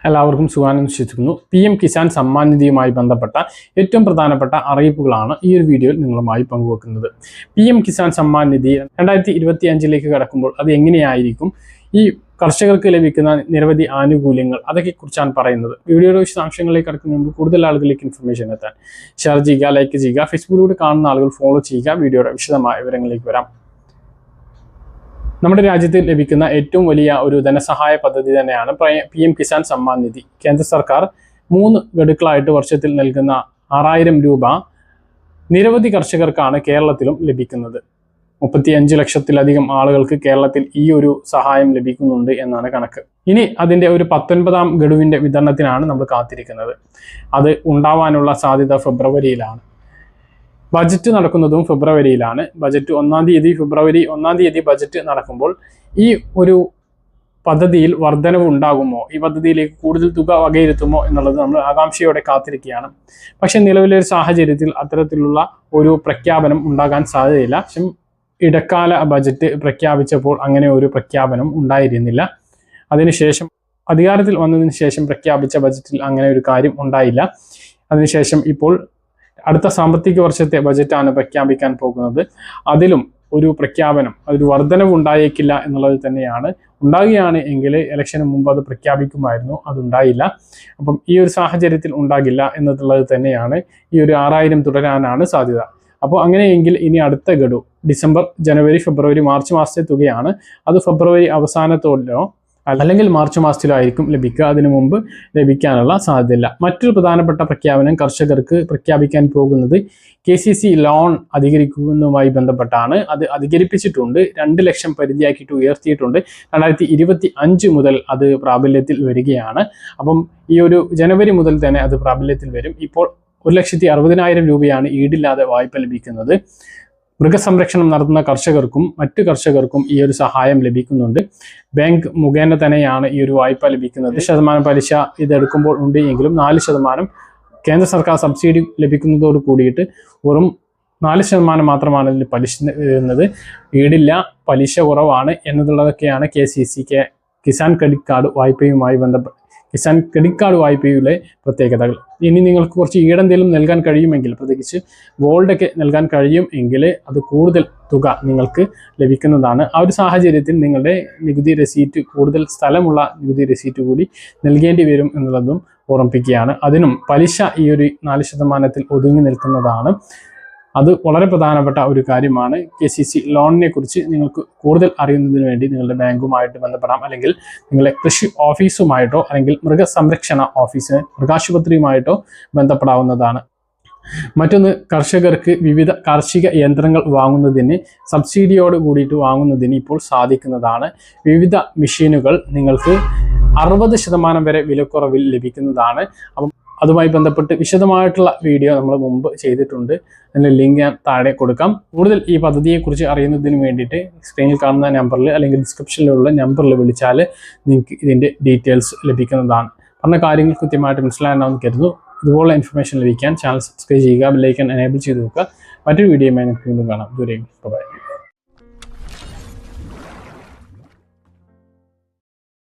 എല്ലാവർക്കും സുഖാണെന്ന് വിശ്വസിക്കുന്നു. PM കിസാൻ സമ്മാൻ നിധിയുമായി ബന്ധപ്പെട്ട ഏറ്റവും പ്രധാനപ്പെട്ട അറിയിപ്പുകളാണ് ഈ ഒരു വീഡിയോയിൽ നിങ്ങളുമായി പങ്കുവെക്കുന്നത്. PM കിസാൻ സമ്മാൻ നിധി 2025 കടക്കുമ്പോൾ അത് എങ്ങനെയായിരിക്കും, ഈ കർഷകർക്ക് ലഭിക്കുന്ന നിരവധി ആനുകൂല്യങ്ങൾ, അതൊക്കെ കുറിച്ചാണ് പറയുന്നത്. വീഡിയോയുടെ വിശദാംശങ്ങളിലേക്ക് കടക്കുന്നതിന് മുമ്പ് കൂടുതൽ ആളുകളിലേക്ക് ഇൻഫർമേഷൻ എത്താൻ ഷെയർ ചെയ്യുക, ലൈക്ക് ചെയ്യുക, ഫേസ്ബുക്കിലൂടെ കാണുന്ന ആളുകൾ ഫോളോ ചെയ്യുക. വീഡിയോയുടെ വിശദമായ വിവരങ്ങളിലേക്ക് വരാം. നമ്മുടെ രാജ്യത്ത് ലഭിക്കുന്ന ഏറ്റവും വലിയ ഒരു ധനസഹായ പദ്ധതി തന്നെയാണ് PM കിസാൻ സമ്മാൻ നിധി. കേന്ദ്ര സർക്കാർ 3 ഗഡുക്കളായിട്ട് വർഷത്തിൽ നൽകുന്ന 6000 രൂപ നിരവധി കർഷകർക്കാണ് കേരളത്തിലും ലഭിക്കുന്നത്. 35 ലക്ഷത്തിലധികം ആളുകൾക്ക് കേരളത്തിൽ ഈ ഒരു സഹായം ലഭിക്കുന്നുണ്ട് എന്നാണ് കണക്ക്. ഇനി അതിൻ്റെ ഒരു 19ാം ഗഡുവിൻ്റെ വിതരണത്തിനാണ് നമ്മൾ കാത്തിരിക്കുന്നത്. അത് ഉണ്ടാവാനുള്ള സാധ്യത ഫെബ്രുവരിയിലാണ്. ബജറ്റ് നടക്കുന്നതും ഫെബ്രുവരിയിലാണ്. ബജറ്റ് ഫെബ്രുവരി 1 തീയതി ബജറ്റ് നടക്കുമ്പോൾ ഈ ഒരു പദ്ധതിയിൽ വർധനവ് ഉണ്ടാകുമോ, ഈ പദ്ധതിയിലേക്ക് കൂടുതൽ തുക വകയിരുത്തുമോ എന്നുള്ളത് നമ്മൾ ആകാംക്ഷയോടെ കാത്തിരിക്കുകയാണ്. പക്ഷെ നിലവിലെ ഒരു സാഹചര്യത്തിൽ അത്തരത്തിലുള്ള ഒരു പ്രഖ്യാപനം ഉണ്ടാകാൻ സാധ്യതയില്ല. ഇടക്കാല ബജറ്റ് പ്രഖ്യാപിച്ചപ്പോൾ അങ്ങനെ ഒരു പ്രഖ്യാപനം ഉണ്ടായിരുന്നില്ല. അതിനുശേഷം അധികാരത്തിൽ വന്നതിന് ശേഷം പ്രഖ്യാപിച്ച ബജറ്റിൽ അങ്ങനെ ഒരു കാര്യം ഉണ്ടായില്ല. അതിനുശേഷം ഇപ്പോൾ അടുത്ത സാമ്പത്തിക വർഷത്തെ ബജറ്റാണ് പ്രഖ്യാപിക്കാൻ പോകുന്നത്. അതിലും ഒരു പ്രഖ്യാപനം, അതൊരു വർധനവ് ഉണ്ടായേക്കില്ല എന്നുള്ളത് തന്നെയാണ്. ഉണ്ടാകുകയാണ് എങ്കിൽ ഇലക്ഷന് മുമ്പ് അത് പ്രഖ്യാപിക്കുമായിരുന്നു, അതുണ്ടായില്ല. അപ്പം ഈ ഒരു സാഹചര്യത്തിൽ ഉണ്ടാകില്ല എന്നുള്ളത് തന്നെയാണ്. ഈ ഒരു 6000 തുടരാനാണ് സാധ്യത. അപ്പോൾ അങ്ങനെയെങ്കിൽ ഇനി അടുത്ത ഗഡു ഡിസംബർ, ജനുവരി, ഫെബ്രുവരി, മാർച്ച് മാസത്തെ തുകയാണ്. അത് ഫെബ്രുവരി അവസാനത്തോടെയോ അല്ലെങ്കിൽ മാർച്ച് മാസത്തിലോ ആയിരിക്കും ലഭിക്കുക. അതിനു മുമ്പ് ലഭിക്കാനുള്ള സാധ്യതയില്ല. മറ്റൊരു പ്രധാനപ്പെട്ട പ്രഖ്യാപനം കർഷകർക്ക് പ്രഖ്യാപിക്കാൻ പോകുന്നത് KCC ലോൺ അധികരിക്കുന്നതുമായി ബന്ധപ്പെട്ടാണ്. അത് അധികരിപ്പിച്ചിട്ടുണ്ട്, 2 ലക്ഷം പരിധിയാക്കിയിട്ട് ഉയർത്തിയിട്ടുണ്ട്. 2025 മുതൽ അത് പ്രാബല്യത്തിൽ വരികയാണ്. അപ്പം ഈ ഒരു ജനുവരി മുതൽ തന്നെ അത് പ്രാബല്യത്തിൽ വരും. ഇപ്പോൾ 1,60,000 രൂപയാണ് ഈടില്ലാതെ വായ്പ ലഭിക്കുന്നത്. മൃഗസംരക്ഷണം നടത്തുന്ന കർഷകർക്കും മറ്റു കർഷകർക്കും ഈ ഒരു സഹായം ലഭിക്കുന്നുണ്ട്. ബാങ്ക് മുഖേന തന്നെയാണ് ഈ ഒരു വായ്പ ലഭിക്കുന്നത്. 1% പലിശ ഇതെടുക്കുമ്പോൾ ഉണ്ട് എങ്കിലും 4% കേന്ദ്ര സർക്കാർ സബ്സിഡി ലഭിക്കുന്നതോട് കൂടിയിട്ട് വെറും 4% മാത്രമാണ് ഇതിൽ പലിശ വരുന്നത്. ഈടില്ല, പലിശ കുറവാണ് എന്നതുള്ളതൊക്കെയാണ് KCC കിസാൻ ക്രെഡിറ്റ് കാർഡ് വായ്പയുമായി ബന്ധപ്പെട്ട് കിസാൻ ക്രെഡിറ്റ് കാർഡ് വായ്പയിലെ പ്രത്യേകതകൾ. ഇനി നിങ്ങൾക്ക് കുറച്ച് ഈടെന്തെങ്കിലും നൽകാൻ കഴിയുമെങ്കിൽ, പ്രത്യേകിച്ച് ഗോൾഡൊക്കെ നൽകാൻ കഴിയും എങ്കിൽ അത് കൂടുതൽ തുക നിങ്ങൾക്ക് ലഭിക്കുന്നതാണ്. ആ ഒരു സാഹചര്യത്തിൽ നിങ്ങളുടെ നികുതി റെസീറ്റ്, കൂടുതൽ സ്ഥലമുള്ള നികുതി റെസീറ്റ് കൂടി നൽകേണ്ടി വരും എന്നുള്ളതും ഓർമ്മിപ്പിക്കുകയാണ്. അതിനും പലിശ ഈ ഒരു 4% ഒതുങ്ങി നിൽക്കുന്നതാണ്. അത് വളരെ പ്രധാനപ്പെട്ട ഒരു കാര്യമാണ്. KCC ലോണിനെ കുറിച്ച് നിങ്ങൾക്ക് കൂടുതൽ അറിയുന്നതിന് വേണ്ടി നിങ്ങളുടെ ബാങ്കുമായിട്ട് ബന്ധപ്പെടാം, അല്ലെങ്കിൽ നിങ്ങളുടെ കൃഷി ഓഫീസുമായിട്ടോ അല്ലെങ്കിൽ മൃഗസംരക്ഷണ ഓഫീസ്, മൃഗാശുപത്രിയുമായിട്ടോ ബന്ധപ്പെടാവുന്നതാണ്. മറ്റൊന്ന്, കർഷകർക്ക് വിവിധ കാർഷിക യന്ത്രങ്ങൾ വാങ്ങുന്നതിന് സബ്സിഡിയോട് കൂടിയിട്ട് വാങ്ങുന്നതിന് ഇപ്പോൾ സാധിക്കുന്നതാണ്. വിവിധ മെഷീനുകൾ നിങ്ങൾക്ക് 60% വരെ വിലക്കുറവിൽ ലഭിക്കുന്നതാണ്. അപ്പം അതുമായി ബന്ധപ്പെട്ട് വിശദമായിട്ടുള്ള വീഡിയോ നമ്മൾ മുമ്പ് ചെയ്തിട്ടുണ്ട്. അതിൻ്റെ ലിങ്ക് ഞാൻ താഴെ കൊടുക്കാം. കൂടുതൽ ഈ പദ്ധതിയെക്കുറിച്ച് അറിയുന്നതിന് വേണ്ടിയിട്ട് സ്ക്രീനിൽ കാണുന്ന നമ്പറിൽ അല്ലെങ്കിൽ ഡിസ്ക്രിപ്ഷനിലുള്ള നമ്പറിൽ വിളിച്ചാൽ നിങ്ങൾക്ക് ഇതിൻ്റെ ഡീറ്റെയിൽസ് ലഭിക്കുന്നതാണ്. പറഞ്ഞ കാര്യങ്ങൾ കൃത്യമായിട്ട് മനസ്സിലാണെന്ന് കരുതുന്നു. ഇതുപോലുള്ള ഇൻഫർമേഷൻ ലഭിക്കാൻ ചാനൽ സബ്സ്ക്രൈബ് ചെയ്യുക, ബെൽ ഐക്കൺ എനേബിൾ ചെയ്ത് വെക്കുക. മറ്റൊരു വീഡിയോയുമായി നമുക്ക് വീണ്ടും കാണാം. ദൂരേക്കും ബൈ.